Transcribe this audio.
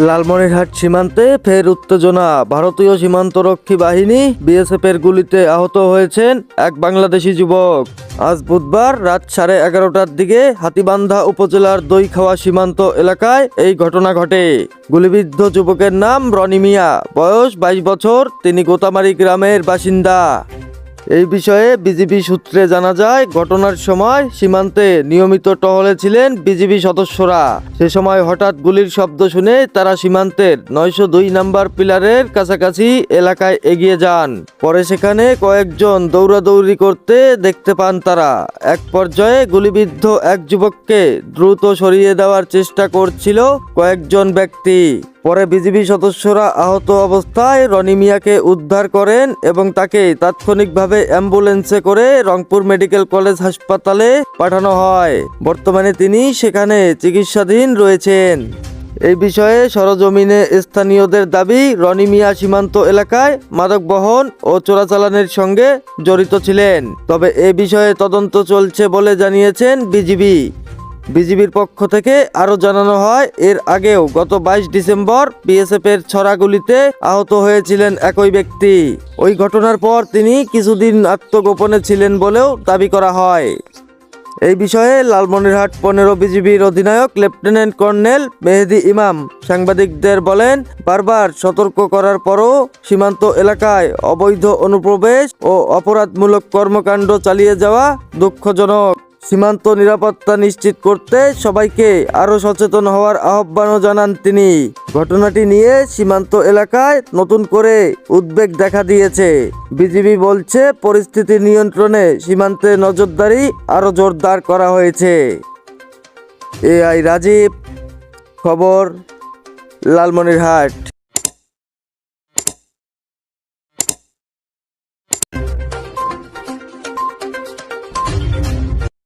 লালমনিরহাট সীমান্তে ফের উত্তেজনা। ভারতীয় সীমান্তরক্ষী বাহিনী বিএসএফের গুলিতে আহত হয়েছেন এক বাংলাদেশি যুবক। আজ বুধবার রাত 11:30টার দিকে হাতীবান্ধা উপজেলার দইখাওয়া সীমান্ত এলাকায় এই ঘটনা ঘটে। গুলিবিদ্ধ যুবকের নাম রনি মিয়া, বয়স 22 বছর। তিনি গোতামারি গ্রামের বাসিন্দা। এই বিষয়ে বিজিবি সূত্রে জানা যায়, ঘটনার সময় সীমান্তে নিয়মিত টহলে ছিলেন বিজিবি সদস্যরা। সে সময় হঠাৎ গুলির শব্দ শুনে তারা সীমান্তের 902 নম্বর পিলারের কাছাকাছি এলাকায় এগিয়ে যান। পরে সেখানে কয়েকজন দৌড়াদৌড়ি করতে দেখতে পান তারা। এক পর্যায়ে গুলিবিদ্ধ এক যুবককে দ্রুত সরিয়ে দেওয়ার চেষ্টা করছিল কয়েকজন ব্যক্তি। পরে বিজিবি সদস্যরা আহত অবস্থায় রনি মিয়াকে উদ্ধার করেন এবং তাকে তাৎক্ষণিকভাবে অ্যাম্বুলেন্সে করে রংপুর মেডিকেল কলেজ হাসপাতালে পাঠানো হয়। বর্তমানে তিনি সেখানে চিকিৎসাধীন রয়েছেন। এই বিষয়ে সরজমিনে স্থানীয়দের দাবি, রনি মিয়া সীমান্ত এলাকায় মাদক বহন ও চোরাচালানের সঙ্গে জড়িত ছিলেন। তবে এ বিষয়ে তদন্ত চলছে বলে জানিয়েছেন বিজিবির পক্ষ থেকে আরও জানানো হয়, এর আগেও গত 22 ডিসেম্বর বিএসএফের ছড়া গুলিতে আহত হয়েছিলেন একই ব্যক্তি। ওই ঘটনার পর তিনি কিছুদিন আত্মগোপনে ছিলেন বলেও দাবি করা হয়। এই বিষয়ে লালমনিরহাট 15 বিজিবির অধিনায়ক লেফটেন্যান্ট কর্নেল মেহেদি ইমাম সাংবাদিকদের বলেন, বারবার সতর্ক করার পরও সীমান্ত এলাকায় অবৈধ অনুপ্রবেশ ও অপরাধমূলক কর্মকাণ্ড চালিয়ে যাওয়া দুঃখজনক। সীমান্ত নিরাপত্তা নিশ্চিত করতে সবাইকে আরও সচেতন হওয়ার আহ্বানও জানান তিনি। ঘটনাটি নিয়ে সীমান্ত এলাকায় নতুন করে উদ্বেগ দেখা দিয়েছে। বিজিবি বলছে, পরিস্থিতি নিয়ন্ত্রণে সীমান্তে নজরদারি আরও জোরদার করা হয়েছে। এআই রাজীব, খবর, লালমনিরহাট।